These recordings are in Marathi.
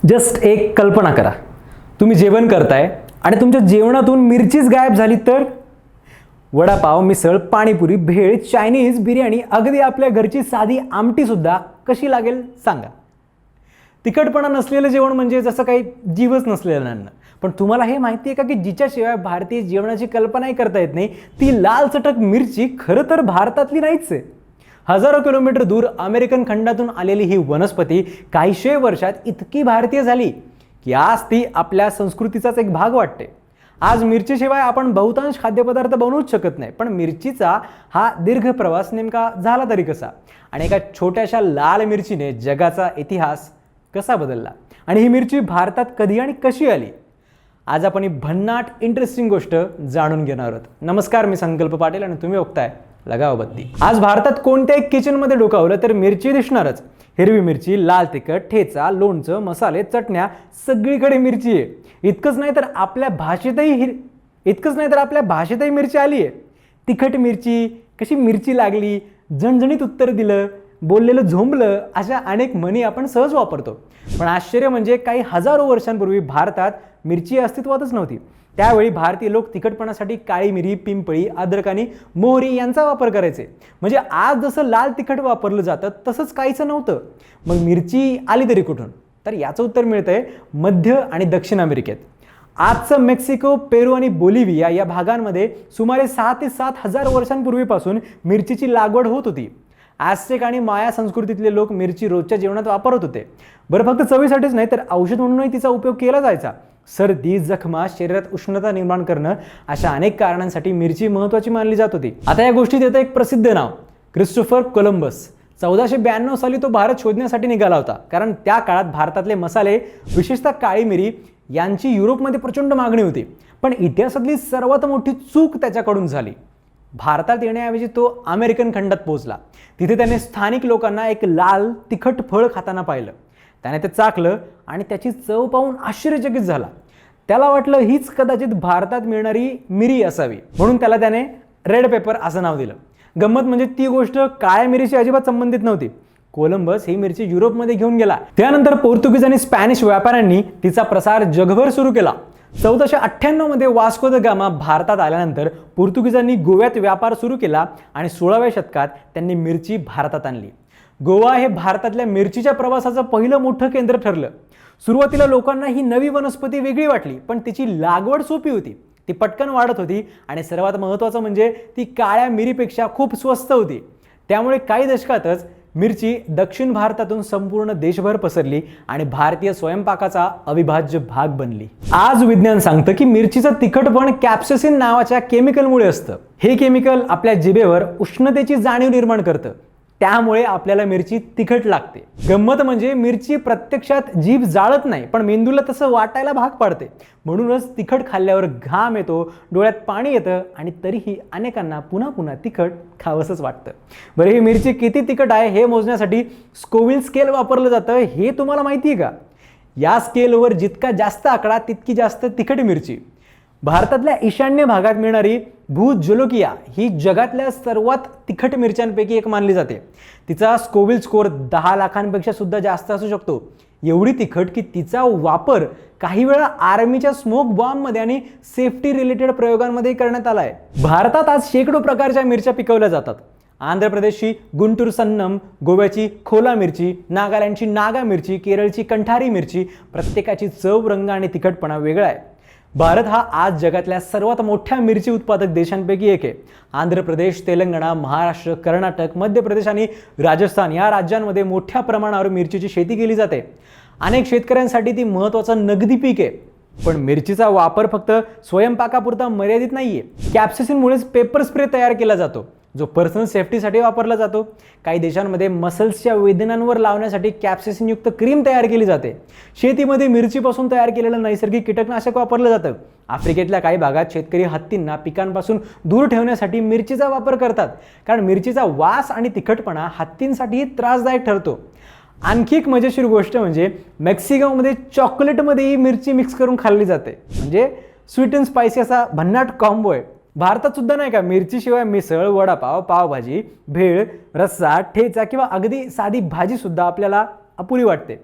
जस्ट एक कल्पना करा, तुम्ही जेवण करताय आणि तुमच्या जेवणातून मिरचीच गायब झाली तर? वडापाव, मिसळ, पाणीपुरी, भेळ, चायनीज, बिर्याणी, अगदी आपल्या घरची साधी आमटी सुद्धा कशी लागेल सांगा. तिखटपणा नसलेलं जेवण म्हणजे जसं काही जीवच नसलेलं अन्न. पण तुम्हाला हे माहिती आहे का की जिच्याशिवाय भारतीय जेवणाची कल्पनाही करता येत नाही, ती लाल चटक मिरची खरं तर भारतातली नाहीच आहे. हजारो किलोमीटर दूर अमेरिकन खंडातून आलेली ही वनस्पती काहीशे वर्षात इतकी भारतीय झाली की आज ती आपल्या संस्कृतीचाच एक भाग वाटते. आज मिरचीशिवाय आपण बहुतांश खाद्यपदार्थ बनवूच शकत नाही, पण मिरचीचा हा दीर्घ प्रवास नेमका झाला तरी कसा, आणि एका छोट्याशा लाल मिरचीने जगाचा इतिहास कसा बदलला, आणि ही मिरची भारतात कधी आणि कशी आली, आज आपण ही भन्नाट इंटरेस्टिंग गोष्ट जाणून घेणार आहोत. नमस्कार, मी संकल्प पाटील आणि तुम्ही बघताय लगाव बत्ती. आज भारतात कोणत्याही किचनमध्ये डोकावलं तर मिरची दिसणारच. हिरवी मिरची, लाल तिखट, ठेचा, लोणचं, मसाले, चटण्या, सगळीकडे मिरची आहे. इतकंच नाही तर आपल्या भाषेतही मिरची आली आहे. तिखट मिरची, कशी मिरची लागली, झणझणीत उत्तर दिलं, बोललेलं झोंबलं, अशा अनेक म्हणी आपण सहज वापरतो. पण आश्चर्य म्हणजे काही हजारो वर्षांपूर्वी भारतात मिरची अस्तित्वातच नव्हती. त्यावेळी भारतीय लोक तिखटपणासाठी काळी मिरी, पिंपळी, अद्रक आणि मोहरी यांचा वापर करायचे. म्हणजे आज जसं लाल तिखट वापरलं जातं तसंच काहीच नव्हतं. मग मिरची आली तरी कुठून? तर याचं उत्तर मिळतंय मध्य आणि दक्षिण अमेरिकेत. आजचं मेक्सिको, पेरू आणि बोलिव्हिया या भागांमध्ये सुमारे 6 ते 7 हजार वर्षांपूर्वीपासून मिरचीची लागवड होत होती. ॲझ्टेक आणि माया संस्कृतीतले लोक मिरची रोजच्या जेवणात वापरत होते. बरं, फक्त चवीसाठीच नाही तर औषध म्हणूनही तिचा उपयोग केला जायचा. सर्दी, जखमा, शरीरात उष्णता निर्माण करणं, अशा अनेक कारणांसाठी मिरची महत्त्वाची मानली जात होती. आता या गोष्टीत येतं एक प्रसिद्ध नाव, क्रिस्टोफर कोलंबस. 1492 साली तो भारत शोधण्यासाठी निघाला होता, कारण त्या काळात भारतातले मसाले, विशेषतः काळी मिरी यांची युरोपमध्ये प्रचंड मागणी होती. पण इतिहासातली सर्वात मोठी चूक त्याच्याकडून झाली. भारतात येण्याऐवजी तो अमेरिकन खंडात पोहोचला. तिथे त्याने स्थानिक लोकांना एक लाल तिखट फळ खाताना पाहिलं. त्याने ते चाखलं आणि त्याची चव पाहून आश्चर्यचकित झाला. त्याला वाटलं हीच कदाचित भारतात मिळणारी मिरी असावी, म्हणून त्याने रेड पेपर असं नाव दिलं. गंमत म्हणजे ती गोष्ट काळ्या मिरीशी अजिबात संबंधित नव्हती. कोलंबस ही मिरची युरोपमध्ये घेऊन गेला. त्यानंतर पोर्तुगीज आणि स्पॅनिश व्यापाऱ्यांनी तिचा प्रसार जगभर सुरू केला. 1498 मध्ये वास्को द गामा भारतात आल्यानंतर पोर्तुगीजांनी गोव्यात व्यापार सुरू केला आणि 16व्या शतकात त्यांनी मिरची भारतात आणली. गोवा हे भारतातल्या मिरचीच्या प्रवासाचं पहिलं मोठं केंद्र ठरलं. सुरुवातीला लोकांना ही नवी वनस्पती वेगळी वाटली, पण तिची लागवड सोपी होती, ती पटकन वाढत होती आणि सर्वात महत्त्वाचं म्हणजे ती काळ्या मिरीपेक्षा खूप स्वस्त होती. त्यामुळे काही दशकातच मिरची दक्षिण भारतातून संपूर्ण देशभर पसरली आणि भारतीय स्वयंपाकाचा अविभाज्य भाग बनली. आज विज्ञान सांगतं की मिरचीचं तिखटपण कॅप्सेसिन नावाच्या केमिकलमुळे असतं. हे केमिकल आपल्या जिभेवर उष्णतेची जाणीव निर्माण करतं, त्यामुळे आपल्याला मिरची तिखट लागते. गंमत म्हणजे मिरची प्रत्यक्षात जीभ जाळत नाही, पण मेंदूला तसं वाटायला भाग पाडते. म्हणूनच तिखट खाल्ल्यावर घाम येतो, डोळ्यात पाणी येतं आणि तरीही अनेकांना पुन्हा पुन्हा तिखट खावंसंच वाटतं. बरं, ही मिरची किती तिखट आहे हे मोजण्यासाठी स्कोविल स्केल वापरलं जातं, हे तुम्हाला माहिती आहे का? या स्केलवर जितका जास्त आकडा तितकी जास्त तिखट मिरची. भारतातल्या ईशान्य भागात मिळणारी भूत जोलोकिया ही जगातल्या सर्वात तिखट मिरच्यांपैकी एक मानली जाते. तिचा स्कोविल स्कोअर 10 लाखांपेक्षा सुद्धा जास्त असू शकतो. एवढी तिखट की तिचा वापर काही वेळा आर्मीच्या स्मोक बॉम्बमध्ये आणि सेफ्टी रिलेटेड प्रयोगांमध्ये करण्यात आला आहे. भारतात आज शेकडो प्रकारच्या मिरच्या पिकवल्या जातात. आंध्र प्रदेशची गुंटूर सन्नम, गोव्याची खोला मिरची, नागालँडची नागा मिरची, केरळची कंठारी मिरची, प्रत्येकाची चव, रंग आणि तिखटपणा वेगळा आहे. भारत हा आज जगातल्या सर्वात मोठ्या मिरची उत्पादक देशांपैकी एक आहे. आंध्र प्रदेश, तेलंगणा, महाराष्ट्र, कर्नाटक, मध्य प्रदेश आणि राजस्थान या राज्यांमध्ये मोठ्या प्रमाणावर मिरचीची शेती केली जाते. अनेक शेतकऱ्यांसाठी ती महत्त्वाचं नगदी पीक आहे. पण मिरचीचा वापर फक्त स्वयंपाकापुरता मर्यादित नाहीये. कॅप्सेसिनमुळेच पेपर स्प्रे तयार केला जातो, जो पर्सनल सेफ्टीसाठी वापरला जातो. काही देशांमध्ये मसल्सच्या वेदनांवर लावण्यासाठी कॅप्सेसिनयुक्त क्रीम तयार केली जाते. शेतीमध्ये मिरचीपासून तयार केलेलं नैसर्गिक कीटकनाशक वापरलं जातं. आफ्रिकेतल्या काही भागात शेतकरी हत्तींना पिकांपासून दूर ठेवण्यासाठी मिरचीचा वापर करतात, कारण मिरचीचा वास आणि तिखटपणा हत्तींसाठीही त्रासदायक ठरतो. आणखी एक मजेशीर गोष्ट म्हणजे मेक्सिकोमध्ये चॉकलेटमध्येही मिरची मिक्स करून खाल्ली जाते. म्हणजे स्वीट अँड स्पायसी असा भन्नाट कॉम्बो आहे. भारतात सुद्धा नाही का मिरचीशिवाय मिसळ, वडापाव, पावभाजी, भेळ, रस्सा, ठेचा किंवा अगदी साधी भाजी सुद्धा आपल्याला अपुरी वाटते.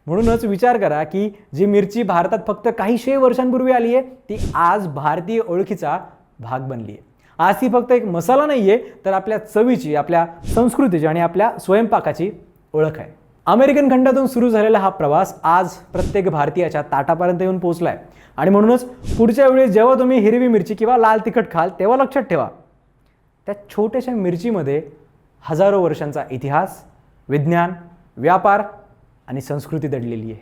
म्हणूनच विचार करा की जी मिरची भारतात फक्त काही 100 वर्षांपूर्वी आली आहे ती आज भारतीय ओळखीचा भाग बनली आहे. आज ती फक्त एक मसाला नाही आहे, तर आपल्या चवीची, आपल्या संस्कृतीची आणि आपल्या स्वयंपाकाची ओळख आहे. अमेरिकन खंडातून सुरू झालेला हा प्रवास आज प्रत्येक भारतीयाच्या ताटापर्यंत येऊन पोहोचला आहे. आणि म्हणूनच पुढच्या वेळेस जेव्हा तुम्ही हिरवी मिरची किंवा लाल तिखट खाल तेव्हा लक्षात ठेवा, त्या छोट्याशा मिरचीमध्ये हजारो वर्षांचा इतिहास, विज्ञान, व्यापार आणि संस्कृती दडलेली आहे.